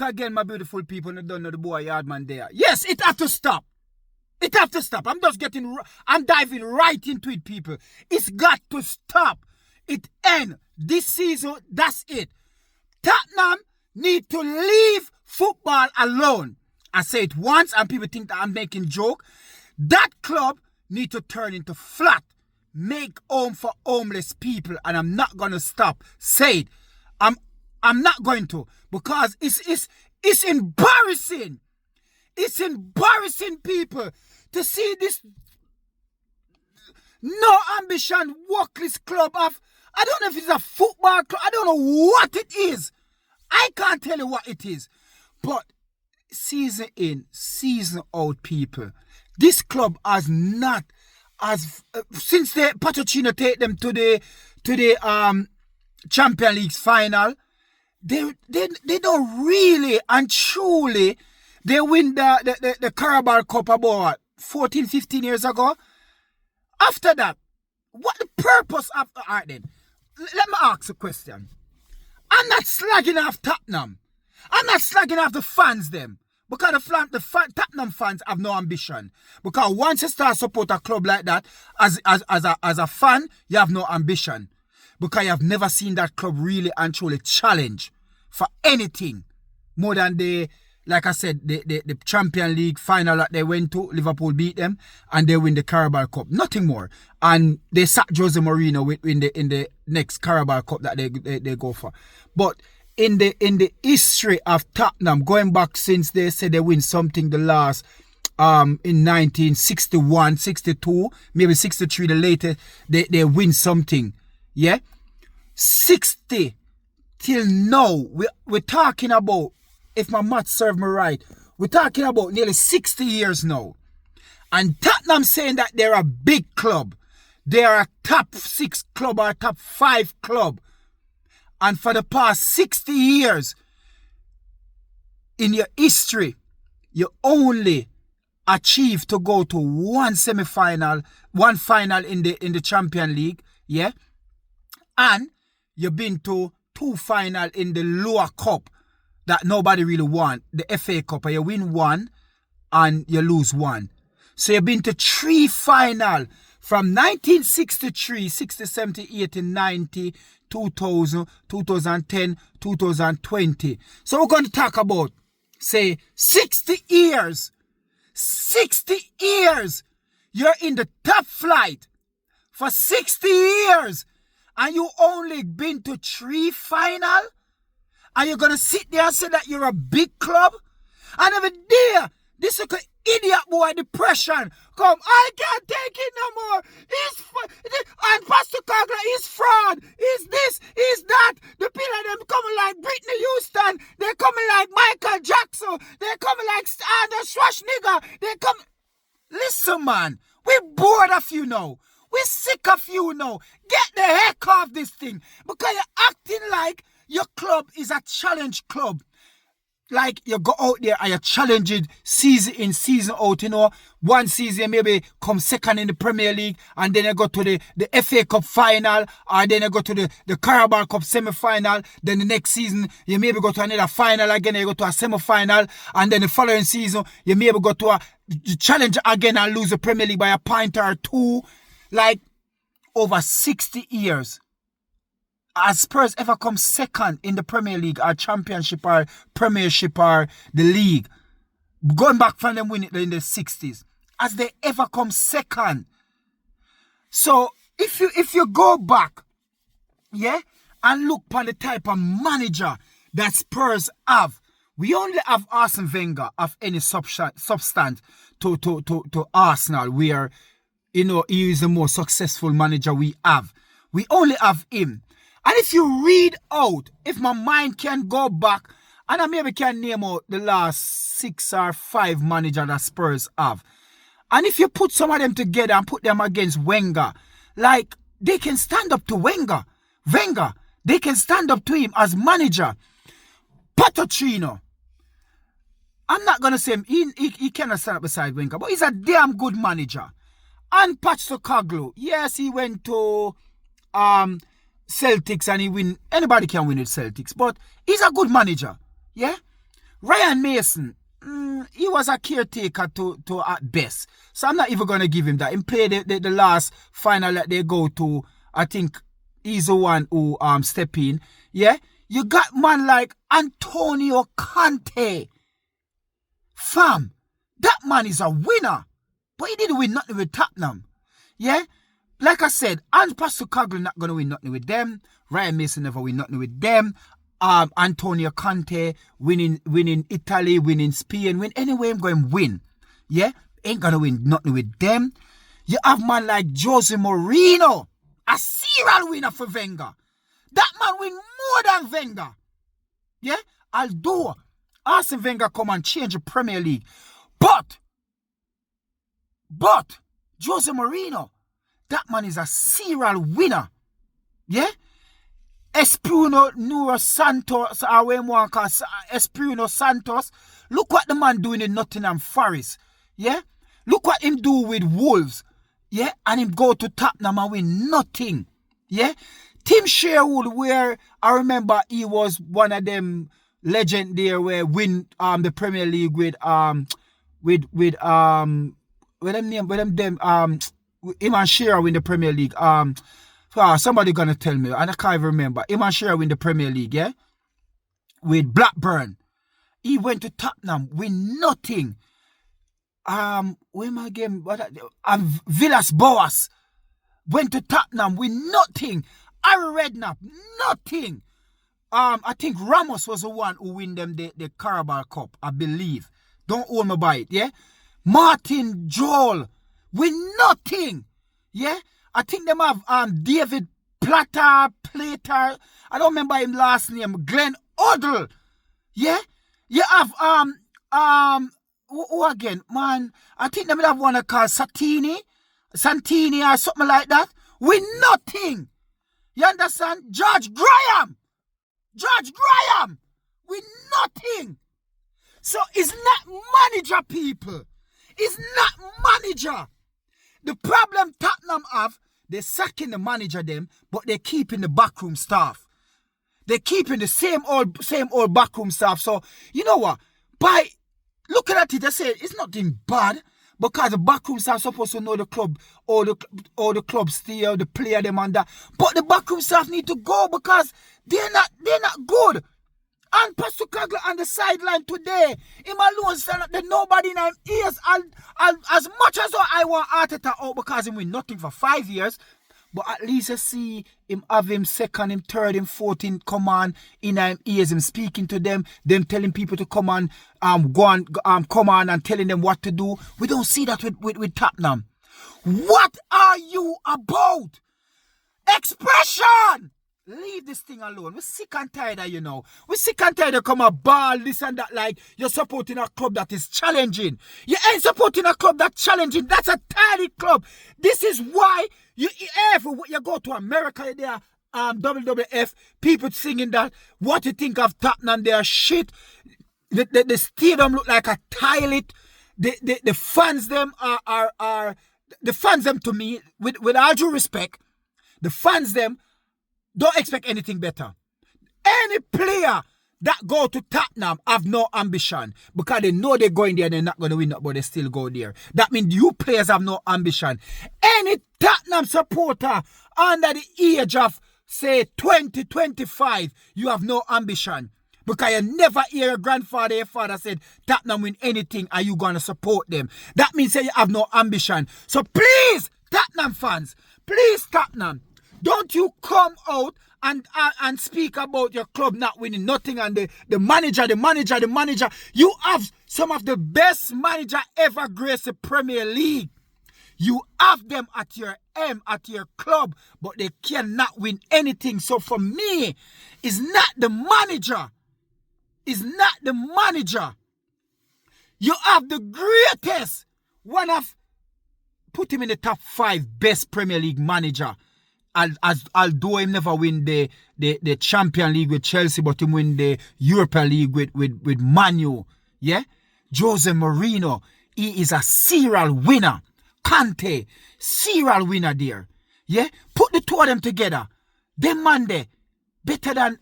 back again, my beautiful people. You don't know the boy Yardman there. Yes, it have to stop. It have to stop. I'm diving right into it, people. It's got to stop. It end. This season, that's it. Tottenham need to leave football alone. I say it once and people think that I'm making joke. That club need to turn into flat. Make home for homeless people. And I'm not going to stop. Say it. I'm not going to. Because it's embarrassing. It's embarrassing, people, to see this no ambition workless club of, I don't know if it's a football club, I don't know what it is. I can't tell you what it is. But season in, season out, people, this club has not, since the Pochettino take them to the Champions League final, they don't really and truly, they win the Carabao Cup about 14, 15 years ago. After that, what the purpose of... Alright then, let me ask a question. I'm not slagging off Tottenham. I'm not slagging off the fans them. Because the Tottenham fans have no ambition. Because once you start support a club like that, as a fan, you have no ambition. Because you have never seen that club really and truly challenge for anything more than like I said, the Champions League final that they went to, Liverpool beat them, and they win the Carabao Cup. Nothing more. And they sacked Jose Mourinho in the next Carabao Cup that they go for. But in the history of Tottenham, going back since they said they win something the last in 1961, 62, maybe 63, the latest, they win something. Yeah? 60 till now, we're talking about, if my math serve me right, we're talking about nearly 60 years now. And Tottenham saying that they're a big club. They're a top 6 club or a top 5 club. And for the past 60 years, in your history, you only achieved to go to one semi-final, one final in the Champions League, yeah? And you've been to 2 finals in the lower cup that nobody really won, the FA Cup, and you win 1 and you lose 1. So you've been to 3 finals from 1963, 60, 70, 80, 90, 2000, 2010, 2020. So we're going to talk about, say, 60 years. 60 years. You're in the top flight for 60 years. And you only been to 3 finals? And you're going to sit there and say that you're a big club? And every day, this is an idiot boy, depression. Come, I can't take it no more. And Pastor Kagler is fraud. Is this, is that. The people of them coming like Britney Houston. They're coming like Michael Jackson. They're coming like Arnold Schwarzenegger. They're coming... Listen, man. We're bored of you now. We're sick of you now. Get the heck off this thing. Because you're acting like your club is a challenge club. Like you go out there and you challenge it season in, season out, you know. One season you maybe come second in the Premier League and then you go to the FA Cup final, or then you go to the Carabao Cup semi-final. Then the next season you maybe go to another final again, you go to a semi-final, and then the following season you maybe go to a challenge again and lose the Premier League by a point or 2. Like over 60 years. Has Spurs ever come second in the Premier League or Championship or Premiership or the league? Going back from them winning in the 60s. Has they ever come second? So if you go back, yeah, and look for the type of manager that Spurs have, we only have Arsene Wenger of any substance to Arsenal, where, you know, he is the most successful manager we have. We only have him. And if you read out, if my mind can go back, and I maybe can name out the last 6 or 5 managers that Spurs have. And if you put some of them together and put them against Wenger, like, they can stand up to Wenger. They can stand up to him as manager. Pochettino. I'm not going to say him, he cannot stand up beside Wenger, but he's a damn good manager. And Pochettino, yes, he went to Celtics and he win. Anybody can win with Celtics, but he's a good manager. Yeah? Ryan Mason, he was a caretaker to at best. So I'm not even going to give him that. He played the last final that they go to. I think he's the one who step in. Yeah? You got man like Antonio Conte. Fam, that man is a winner. But he didn't win nothing with Tottenham. Yeah? Like I said, Hans Postecoglou not going to win nothing with them. Ryan Mason never win nothing with them. Antonio Conte winning Italy, winning Spain, win anyway I'm going to win. Yeah? Ain't going to win nothing with them. You have man like Jose Mourinho, a serial winner for Wenger. That man win more than Wenger. Yeah? Although Arsene Wenger come and change the Premier League. But Jose Mourinho, that man is a serial winner. Yeah? Espirito Santos, Espirito Santos. Look what the man doing in Nottingham Forest. Yeah? Look what him do with Wolves. Yeah? And him go to Tottenham and win nothing. Yeah? Tim Sherwood, where I remember he was one of them legend there where win the Premier League with him and Shearer win the Premier League. Somebody gonna tell me, and I can't even remember. Him and Shearer win the Premier League, yeah? With Blackburn. He went to Tottenham with nothing. Where am I again? Villas Boas went to Tottenham with nothing. Harry Redknapp, nothing. I think Ramos was the one who win them the Carabao Cup, I believe. Don't hold me by it, yeah? Martin Joel with nothing. Yeah? I think them have David Plater. I don't remember him last name. Glenn Odell. Yeah? You have who again? Man, I think them have one called Santini or something like that. With nothing. You understand? George Graham with nothing. So it's not manager, people. It's not manager. The problem Tottenham have, they're sacking the manager them, but they're keeping the backroom staff. They're keeping the same old backroom staff. So, you know what? By looking at it, they say it's nothing bad because the backroom staff supposed to know the club, all the club steer, the player them and that. But the backroom staff need to go because they're not good. And Postecoglou on the sideline today, him alone stand up there, nobody in him ears. As much as I want Arteta out because he win nothing for 5 years, but at least I see him have him second, him third, him fourth in command in him ears, him speaking to them telling people to come on, come on and telling them what to do. We don't see that with Tottenham. What are you about? Expression! Leave this thing alone. We're sick and tired of, We're sick and tired of come a ball, this and that, like you're supporting a club that is challenging. You ain't supporting a club that's challenging. That's a tiny club. This is why you go to America, there, WWF, people singing that, what you think of Tottenham, they are shit. The stadium look like a toilet. The fans them are the fans them to me, with all due respect, the fans them don't expect anything better. Any player that go to Tottenham have no ambition because they know they're going there and they're not going to win, but they still go there. That means you players have no ambition. Any Tottenham supporter under the age of, say, 20, 25, you have no ambition. Because you never hear your grandfather, your father said, Tottenham win anything, are you going to support them? That means that you have no ambition. So please, Tottenham fans, please, Tottenham, don't you come out and speak about your club not winning nothing and the manager. You have some of the best manager ever graced the Premier League. You have them at your club, but they cannot win anything. So for me, it's not the manager. It's not the manager. You have the greatest, put him in the top 5 best Premier League manager. Although him never win the Champions League with Chelsea, but him win the Europa League with Man U. Yeah? Jose Mourinho, he is a serial winner. Conte, serial winner there. Yeah? Put the two of them together. Them man there, better than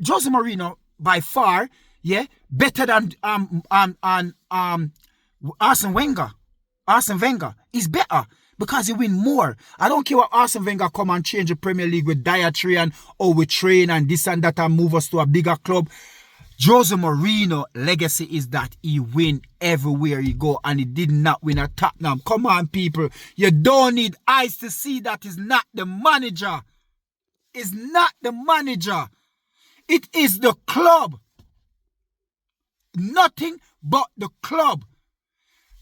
Jose Mourinho by far, yeah? better than Arsene Wenger. Arsene Wenger is better because he win more. I don't care what Arsene Wenger come and change the Premier League with dietary and we train and this and that and move us to a bigger club. Jose Mourinho legacy is that he win everywhere he go and he did not win at Tottenham. Come on, people. You don't need eyes to see that is not the manager. It's not the manager. It is the club. Nothing but the club.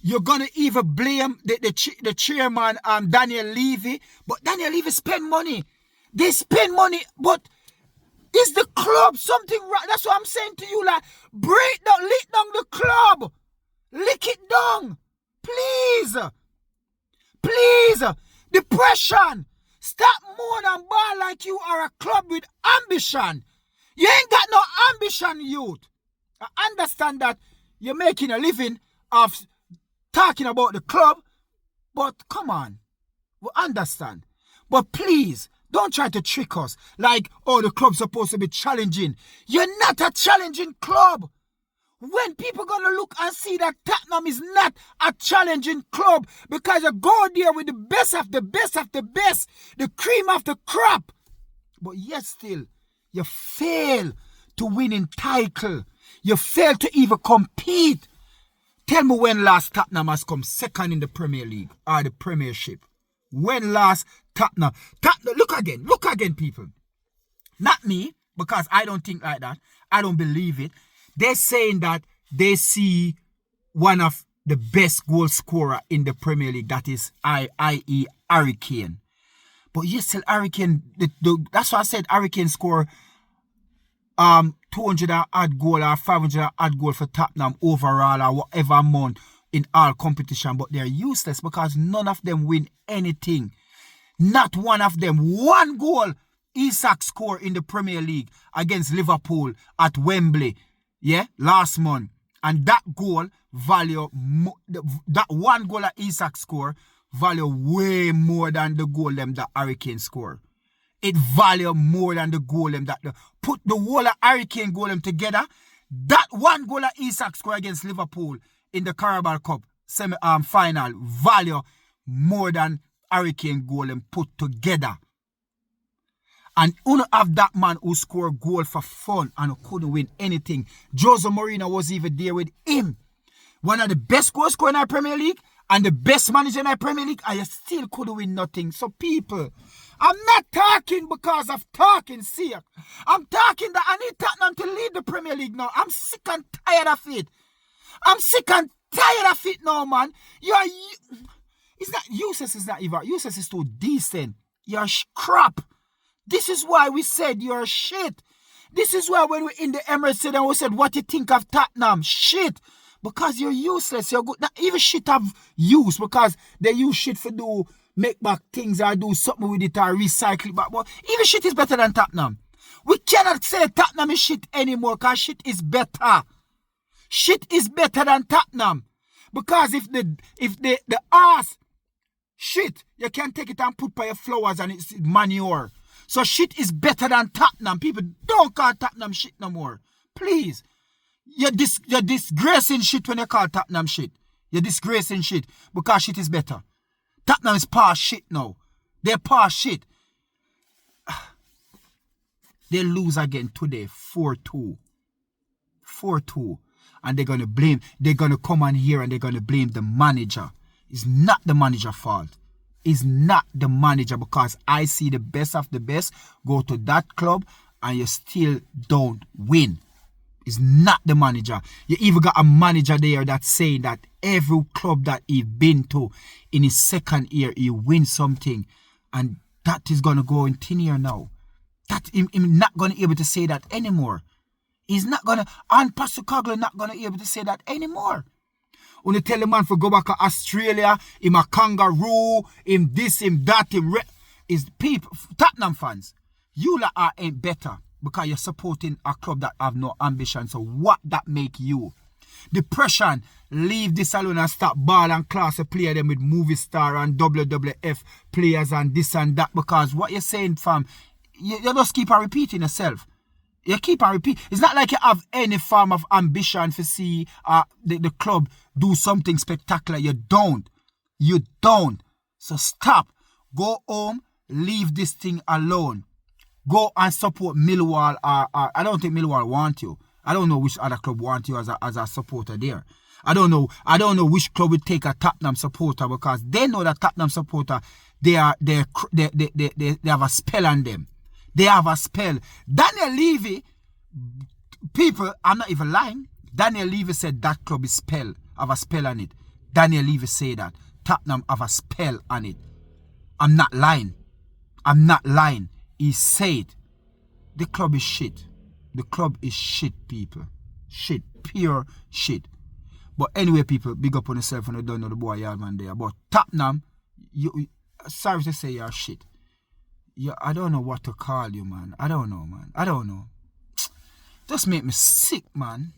You're going to even blame the chairman, Daniel Levy. But Daniel Levy spend money. They spend money, but is the club something right? That's what I'm saying to you. Like, lick down the club. Lick it down. Please. Please. Depression. Stop more than ball like you are a club with ambition. You ain't got no ambition, youth. I understand that you're making a living of talking about the club, but come on. We understand. But please, don't try to trick us like, oh, the club's supposed to be challenging. You're not a challenging club. When people going to look and see that Tottenham is not a challenging club because you go there with the best of the best of the best, the cream of the crop, but yet still, you fail to win in title. You fail to even compete. Tell me when last Tottenham has come second in the Premier League or the Premiership. When last Tottenham, look again, people. Not me, because I don't think like that. I don't believe it. They're saying that they see one of the best goal scorer in the Premier League, that is, i.e. Harry Kane. But yes, still Harry Kane, that's why I said Harry Kane score 200 odd goal or 500 odd goal for Tottenham overall or whatever amount in all competition, but they're useless because none of them win anything. Not one of them. One goal Isak scored in the Premier League against Liverpool at Wembley, last month. And that goal value, that one goal that Isak scored value way more than the goal them that Harry Kane scored. It value more than the goal them that put the whole of Harry Kane goal them together. That one goal that Isak scored against Liverpool in the Carabao Cup final value more than Harry Kane goal them put together. And only have that man who scored goal for fun and couldn't win anything. Jose Mourinho was even there with him. One of the best goal scorers in our Premier League and the best manager in our Premier League, and you still couldn't win nothing. So people, I'm not talking because of talking, see. I'm talking that I need Tottenham to lead the Premier League now. I'm sick and tired of it. I'm sick and tired of it now, man. It's not useless, it's not even. Useless is too decent. You're crap. This is why we said you're shit. This is why when we're in the Emirates and we said, what you think of Tottenham? Shit. Because you're useless. You're good. Not even shit have use because they use shit for make back things or do something with it or recycle it back. But even shit is better than Tottenham. We cannot say Tottenham is shit anymore because shit is better. Shit is better than Tottenham. Because if the ass shit, you can take it and put by your flowers and it's manure. So shit is better than Tottenham. People don't call Tottenham shit no more. Please. You're disgracing shit when you call Tottenham shit. You're disgracing shit because shit is better. Tottenham is past shit now. They're past shit. They lose again today, 4-2. 4-2. And they're going to come on here and they're going to blame the manager. It's not the manager's fault. It's not the manager because I see the best of the best go to that club and you still don't win. It's not the manager. You even got a manager there that's saying that every club that he's been to in his second year, he wins something. And that is going to go in 10 years now. That he's not going to be able to say that anymore. He's not going to, and Pastor Coughlin not going to be able to say that anymore. When you tell the man for go back to Australia, him a kangaroo, him this, him that, is people, Tottenham fans, you lot ain't better because you're supporting a club that have no ambition. So what that make you? Depression, leave this alone and start ball and class a player them with movie star and WWF players and this and that because what you're saying, fam, you just keep on repeating yourself. You keep on repeat. It's not like you have any form of ambition to see the club do something spectacular. You don't. You don't. So stop. Go home. Leave this thing alone. Go and support Millwall. I don't think Millwall want you. I don't know which other club want you as a supporter there. I don't know which club would take a Tottenham supporter, because they know that Tottenham supporter, they have a spell on them. They have a spell. Daniel Levy, people, I'm not even lying. Daniel Levy said that club is have a spell on it. Daniel Levy said that Tottenham have a spell on it. I'm not lying. I'm not lying. He said the club is shit. The club is shit, people. Shit. Pure shit. But anyway, people, big up on yourself and you don't know the boy Yardman there. But Tottenham, sorry to say you're shit. I don't know what to call you, man. I don't know, man. I don't know. Just make me sick, man.